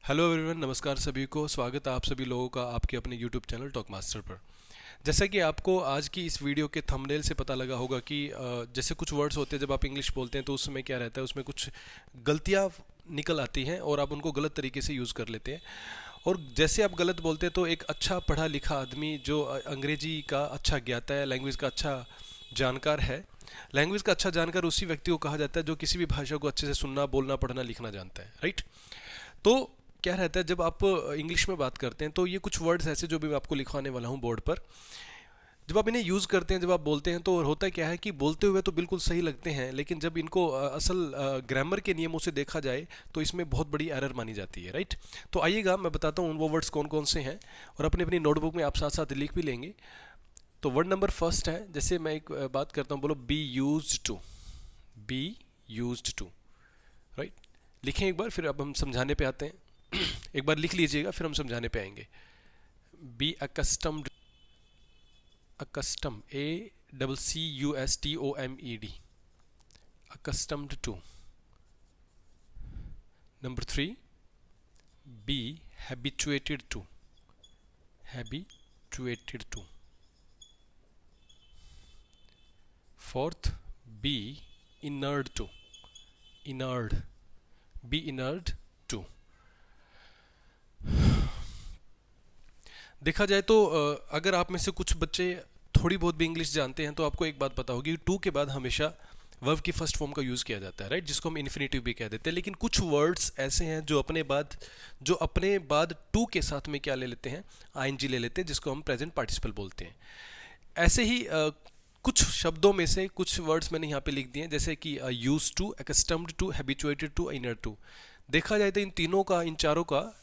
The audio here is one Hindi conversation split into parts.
हेलो एवरीवन, नमस्कार सभी को। स्वागत है आप सभी लोगों का आपके अपने यूट्यूब चैनल टॉक मास्टर पर। जैसा कि आपको आज की इस वीडियो के थंबनेल से पता लगा होगा कि जैसे कुछ वर्ड्स होते हैं जब आप इंग्लिश बोलते हैं तो उस समय क्या रहता है, उसमें कुछ गलतियाँ निकल आती हैं और आप उनको गलत तरीके से यूज़ कर लेते हैं। और जैसे आप गलत बोलते हैं तो एक अच्छा पढ़ा लिखा आदमी जो अंग्रेजी का अच्छा ज्ञाता है, लैंग्वेज का अच्छा जानकार है, लैंग्वेज का अच्छा जानकार उसी व्यक्ति को कहा जाता है जो किसी भी भाषा को अच्छे से सुनना, बोलना, पढ़ना, लिखना जानता है, राइट। तो क्या रहता है जब आप इंग्लिश में बात करते हैं तो ये कुछ वर्ड्स ऐसे जो भी मैं आपको लिखवाने वाला हूँ बोर्ड पर, जब आप इन्हें यूज़ करते हैं, जब आप बोलते हैं तो होता क्या है कि बोलते हुए तो बिल्कुल सही लगते हैं, लेकिन जब इनको असल ग्रामर के नियमों से देखा जाए तो इसमें बहुत बड़ी एरर मानी जाती है, राइट। तो आइएगा मैं बताता हूँ वो वर्ड्स कौन कौन से हैं और अपनी अपनी नोटबुक में आप साथ साथ लिख भी लेंगे। तो वर्ड नंबर फर्स्ट है, जैसे मैं एक बात करता हूँ, बोलो be use to. Be use to, right. लिखें एक बार, फिर अब हम समझाने पे आते हैं। एक बार लिख लीजिएगा, फिर हम समझाने पे आएंगे। Be accustomed, accustom, A double C U S T O M E D, accustomed to. Number three, be habituated to, habituated to. Fourth, be inured to, inured, be inured to. देखा जाए तो अगर आप में से कुछ बच्चे थोड़ी बहुत भी इंग्लिश जानते हैं तो आपको एक बात पता होगी, टू के बाद हमेशा वर्ब की फर्स्ट फॉर्म का यूज़ किया जाता है, राइट, जिसको हम इन्फिनेटिव भी कह देते हैं। लेकिन कुछ वर्ड्स ऐसे हैं जो अपने बाद टू के साथ में क्या ले लेते हैं, आईएनजी ले लेते हैं, जिसको हम प्रेजेंट पार्टिसिपल बोलते हैं। ऐसे ही कुछ शब्दों में से कुछ वर्ड्स मैंने यहाँ पे लिख दिए हैं, जैसे कि used to, accustomed to, habituated to, inured to. देखा जाए तो इन तीनों का,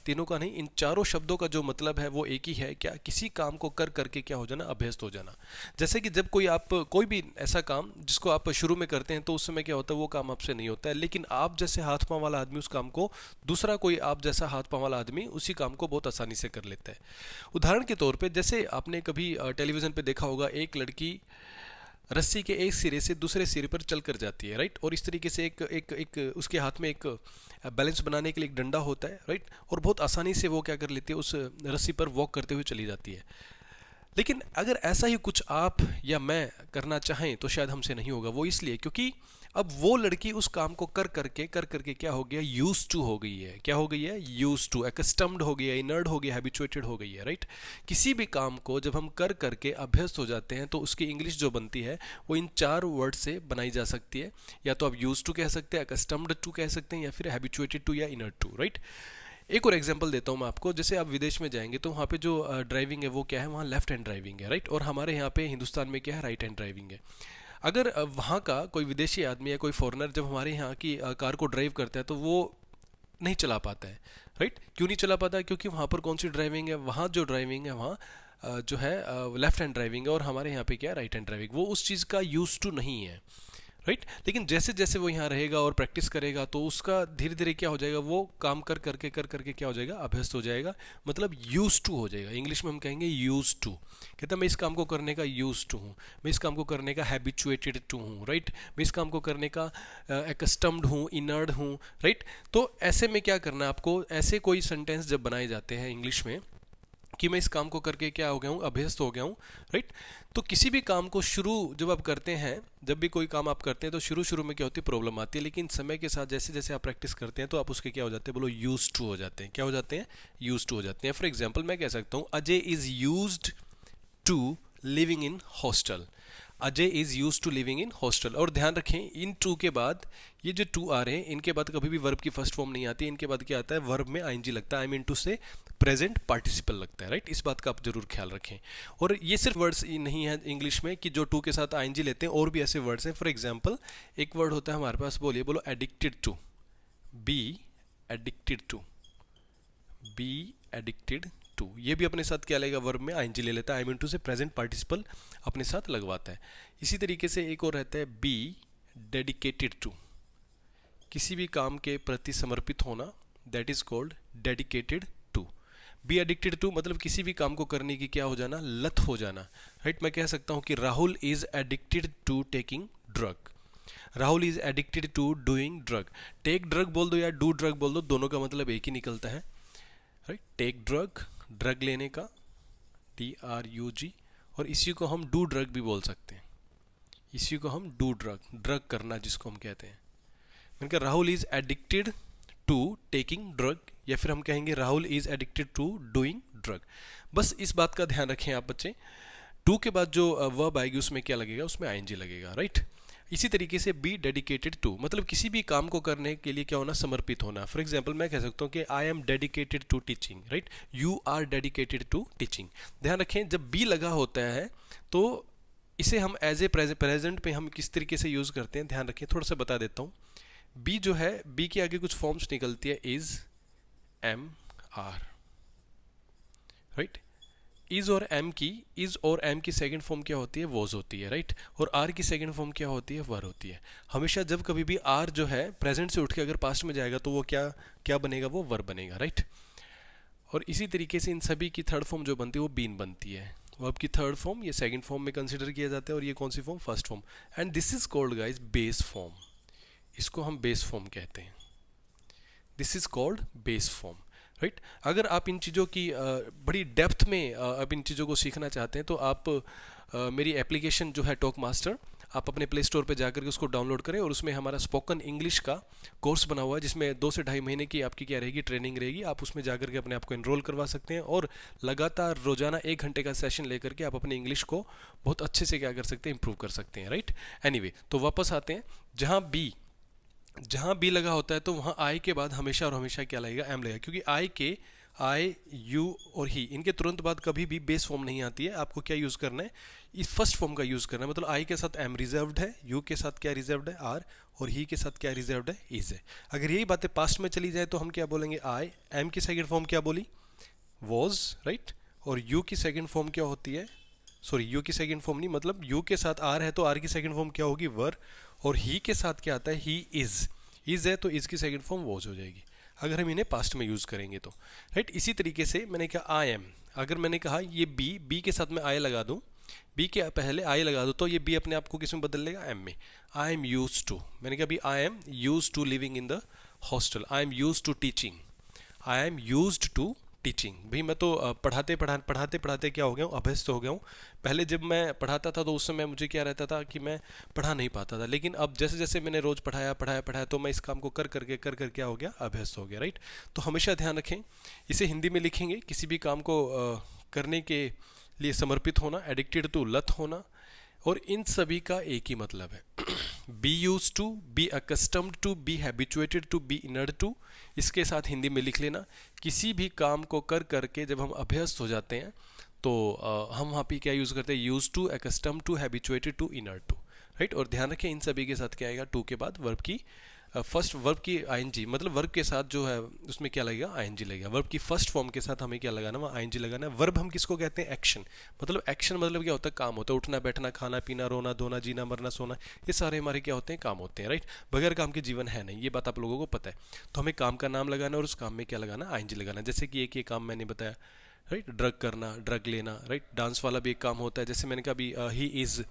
तीनों का नहीं, इन चारों शब्दों का जो मतलब है वो एक ही है, क्या, किसी काम को कर करके क्या हो जाना, अभ्यस्त हो जाना। जैसे कि जब कोई भी ऐसा काम जिसको आप शुरू में करते हैं तो उस समय क्या होता है, वो काम आपसे नहीं होता है, लेकिन आप जैसे हाथ पांव वाला आदमी उस काम को, दूसरा कोई आप जैसा हाथ पांव वाला आदमी उसी काम को बहुत आसानी से कर लेता है। उदाहरण के तौर पर, जैसे आपने कभी टेलीविज़न पर देखा होगा, एक लड़की रस्सी के एक सिरे से दूसरे सिरे पर चल कर जाती है, राइट, और इस तरीके से एक एक एक उसके हाथ में एक बैलेंस बनाने के लिए एक डंडा होता है, राइट, और बहुत आसानी से वो क्या कर लेती है, उस रस्सी पर वॉक करते हुए चली जाती है। लेकिन अगर ऐसा ही कुछ आप या मैं करना चाहें तो शायद हमसे नहीं होगा। वो इसलिए क्योंकि अब वो लड़की उस काम को कर करके क्या हो गया, यूज टू हो गई है। क्या हो गई है, यूज टू, एक्स्टम्ड हो गई है, इनर्ड हो गया, हैबिचुएटेड हो गई है, राइट। किसी भी काम को जब हम कर करके अभ्यस्त हो जाते हैं तो उसकी इंग्लिश जो बनती है वो इन चार वर्ड से बनाई जा सकती है। या तो आप यूज टू कह सकते हैं, एक्स्टम्ड टू कह सकते हैं, या फिर हैबिचुएटेड टू या इनर्ड टू, राइट। एक और एग्जांपल देता हूँ मैं आपको। जैसे आप विदेश में जाएंगे तो वहाँ पे जो ड्राइविंग है वो क्या है, वहाँ लेफ्ट हैंड ड्राइविंग है, राइट, और हमारे यहाँ पे हिंदुस्तान में क्या है, राइट हैंड ड्राइविंग है। अगर वहाँ का कोई विदेशी आदमी या कोई फॉरेनर जब हमारे यहाँ की कार को ड्राइव करता है तो वो नहीं चला पाता है, राइट। क्यों नहीं चला पाता, क्योंकि वहाँ पर कौन सी ड्राइविंग है, वहाँ जो ड्राइविंग है वहाँ जो है लेफ्ट हैंड ड्राइविंग है, और हमारे यहाँ पे क्या है, राइट हैंड ड्राइविंग। वो उस चीज़ का यूज टू नहीं है, राइट। लेकिन जैसे जैसे वो यहाँ रहेगा और प्रैक्टिस करेगा तो उसका धीरे धीरे क्या हो जाएगा, वो काम कर करके क्या हो जाएगा, अभ्यस्त हो जाएगा, मतलब यूज टू हो जाएगा। इंग्लिश में हम कहेंगे यूज टू। कहता मैं इस काम को करने का यूज टू हूँ, मैं इस काम को करने का हैबिचुएटेड टू हूँ, राइट, मैं इस काम को करने का एक्स्टम्ड हूँ, इनर्ड हूँ, राइट। तो ऐसे में क्या करना है आपको, ऐसे कोई सेंटेंस जब बनाए जाते हैं इंग्लिश में कि मैं इस काम को करके क्या हो गया हूँ, अभ्यस्त हो गया हूँ, राइट। तो किसी भी काम को शुरू जब आप करते हैं, जब भी कोई काम आप करते हैं तो शुरू शुरू में क्या होती है, प्रॉब्लम आती है, लेकिन समय के साथ जैसे जैसे आप प्रैक्टिस करते हैं तो आप उसके क्या हो जाते हैं, बोलो यूज टू हो जाते हैं। क्या हो जाते हैं, यूज टू हो जाते हैं। फॉर एग्जाम्पल मैं कह सकता हूँ Ajay is used to living in hostel. Ajay is use to living in hostel. और ध्यान रखें इन टू के बाद ये जो टू आ रहे हैं इनके बाद कभी भी वर्ब की फर्स्ट फॉर्म नहीं आती, इनके बाद क्या आता है, वर्ब में आईएनजी लगता है, आई मीन टू से प्रेजेंट पार्टिसिपल लगता है, राइट। इस बात का आप जरूर ख्याल रखें। और ये सिर्फ वर्ड्स नहीं है इंग्लिश में कि जो टू के साथ आईएनजी लेते हैं, और भी ऐसे वर्ड्स हैं। फॉर एग्जाम्पल एक वर्ड होता है हमारे पास, बोलिए, बोलो addicted to. Be addicted to, be addicted to. ये भी अपने साथ क्या लेगा, वर्ब में आईएनजी ले लेता है, आई मीन टू से प्रेजेंट पार्टिसिपल अपने साथ लगवाता है। इसी तरीके से एक और रहता है बी डेडिकेटेड टू, किसी भी काम के प्रति समर्पित होना, that is called dedicated to. Be addicted to मतलब किसी भी काम को करने की क्या हो जाना, लत हो जाना, राइट। मैं कह सकता हूँ कि Rahul is addicted to taking drug. Rahul is addicted to doing drug. Take drug बोल दो या डू ड्रग बोल दो, दोनों का मतलब एक ही निकलता है। राइट। टेक ड्रग, ड्रग लेने का, DRUG, और इसी को हम डू ड्रग भी बोल सकते हैं। इसी को हम डू ड्रग, ड्रग करना जिसको हम कहते हैं। मैंने कहा Rahul is addicted to taking drug, या फिर हम कहेंगे Rahul is addicted to doing drug. बस इस बात का ध्यान रखें आप बच्चे, टू के बाद जो वर्ब आएगी उसमें क्या लगेगा, उसमें ING लगेगा, राइट। इसी तरीके से बी डेडिकेटेड टू, मतलब किसी भी काम को करने के लिए क्या होना, समर्पित होना। फॉर एग्जाम्पल मैं कह सकता हूँ कि I am dedicated to teaching, right. You are dedicated to teaching. ध्यान रखें जब बी लगा होता है तो इसे हम एज ए प्रेजेंट पे हम किस तरीके से यूज़ करते हैं, ध्यान रखें। थोड़ा सा बता देता हूँ। बी जो है, बी के आगे कुछ फॉर्म्स निकलती है, is, am, are, right. Is और एम की सेकंड फॉर्म क्या होती है, वॉज होती है, राइट। और आर की सेकंड फॉर्म क्या होती है, वर होती है। हमेशा जब कभी भी आर जो है प्रेजेंट से उठ के अगर पास्ट में जाएगा तो वो क्या बनेगा, वो वर बनेगा, राइट। और इसी तरीके से इन सभी की थर्ड फॉर्म जो बनती है वो बीन बनती है। वर्ब की थर्ड फॉर्म ये सेकंड फॉर्म में कंसिडर किया जाता है, और ये कौन सी form, first form. And this is called guys base form. इसको हम बेस फॉर्म कहते हैं। This is called base form, right. अगर आप इन चीज़ों की बड़ी डेप्थ में अब इन चीज़ों को सीखना चाहते हैं तो आप मेरी एप्लीकेशन जो है टॉक मास्टर, आप अपने प्ले स्टोर पे जाकर के उसको डाउनलोड करें, और उसमें हमारा स्पोकन इंग्लिश का कोर्स बना हुआ है जिसमें 2 से ढाई महीने की आपकी क्या रहेगी, ट्रेनिंग रहेगी। आप उसमें जाकर के अपने आप को एनरोल करवा सकते हैं, और लगातार रोजाना 1 घंटे का सेशन लेकर के आप अपने इंग्लिश को बहुत अच्छे से क्या कर सकते हैं, इंप्रूव कर सकते हैं, राइट। एनीवे, तो वापस आते हैं। जहाँ बी लगा होता है तो वहाँ आई के बाद हमेशा और हमेशा क्या लगेगा, एम लगेगा, क्योंकि आई, यू और ही, इनके तुरंत बाद कभी भी बेस फॉर्म नहीं आती है। आपको क्या यूज़ करना है, इस फर्स्ट फॉर्म का यूज़ करना है। मतलब आई के साथ एम रिजर्व्ड है, यू के साथ क्या रिजर्व्ड है, आर, और ही के साथ क्या रिजर्व्ड है, इज है। अगर यही बातें पास्ट में चली जाए तो हम क्या बोलेंगे, आई, एम की सेकेंड फॉर्म क्या बोली, वॉज, राइट। और यू की सेकेंड फॉर्म क्या होती है, सॉरी यू की सेकेंड फॉर्म नहीं, मतलब यू के साथ आर है तो आर की सेकेंड फॉर्म क्या होगी, वर। और ही के साथ क्या आता है, ही इज है तो इज की सेकेंड फॉर्म वॉज हो जाएगी, अगर हम इन्हें पास्ट में यूज़ करेंगे तो, राइट। इसी तरीके से मैंने कहा आई एम, अगर मैंने कहा ये बी के साथ मैं आई लगा दूँ, बी के पहले आई लगा दूँ तो ये बी अपने आप को किस में बदल लेगा, एम में। आई एम यूज टू, मैंने कहा I am use to living in the hostel, I am use to teaching, I am use to teaching. भाई मैं तो पढ़ाते पढ़ाते क्या हो गया हूँ, अभ्यस्त हो गया हूँ। पहले जब मैं पढ़ाता था तो उस समय मुझे क्या रहता था कि मैं पढ़ा नहीं पाता था, लेकिन अब जैसे जैसे मैंने रोज़ पढ़ाया तो मैं इस काम को कर कर क्या हो गया, अभ्यस्त हो गया, राइट। तो हमेशा ध्यान रखें, इसे हिंदी में लिखेंगे, किसी भी काम को करने के लिए समर्पित होना, एडिक्टेड टू लत होना, और इन सभी का एक ही मतलब है, be use to, be accustomed to, be habituated to, be inured to. इसके साथ हिंदी में लिख लेना, किसी भी काम को कर करके जब हम अभ्यस्त हो जाते हैं तो हम वहाँ पे क्या यूज़ करते हैं, use to, accustomed to, habituated to, inured to, right. और ध्यान रखें इन सभी के साथ क्या आएगा, टू के बाद वर्ब की फर्स्ट वर्ब की ING, मतलब वर्ब के साथ जो है उसमें क्या लगेगा, ING लगेगा। वर्ब की फर्स्ट फॉर्म के साथ हमें क्या लगाना, वहाँ ING लगाना है। वर्ब हम किसको कहते हैं, एक्शन। मतलब एक्शन मतलब क्या होता है, काम होता है, उठना बैठना, खाना पीना, रोना धोना, जीना मरना, सोना, ये सारे हमारे क्या होते हैं, काम होते हैं, राइट। बगैर काम के जीवन है नहीं, ये बात आप लोगों को पता है। तो हमें काम का नाम लगाना और उस काम में क्या लगाना, ING लगाना। जैसे कि एक ये काम मैंने बताया, राइट, ड्रग करना, ड्रग लेना, राइट। डांस वाला भी एक काम होता है, जैसे मैंने कहा अभी he is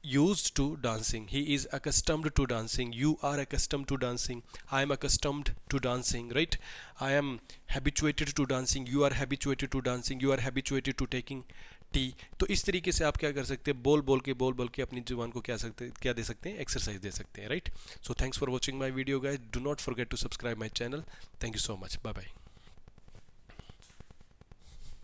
used to dancing, he is accustomed to dancing, you are accustomed to dancing, I am accustomed to dancing, right. I am habituated to dancing, you are habituated to dancing, you are habituated to taking tea। तो इस तरीके से आप क्या कर सकते हैं, बोल के अपनी जुबान को क्या दे सकते हैं, एक्सरसाइज दे सकते हैं, right. So thanks for watching my video guys, do not forget to subscribe my channel. Thank you so much, bye bye.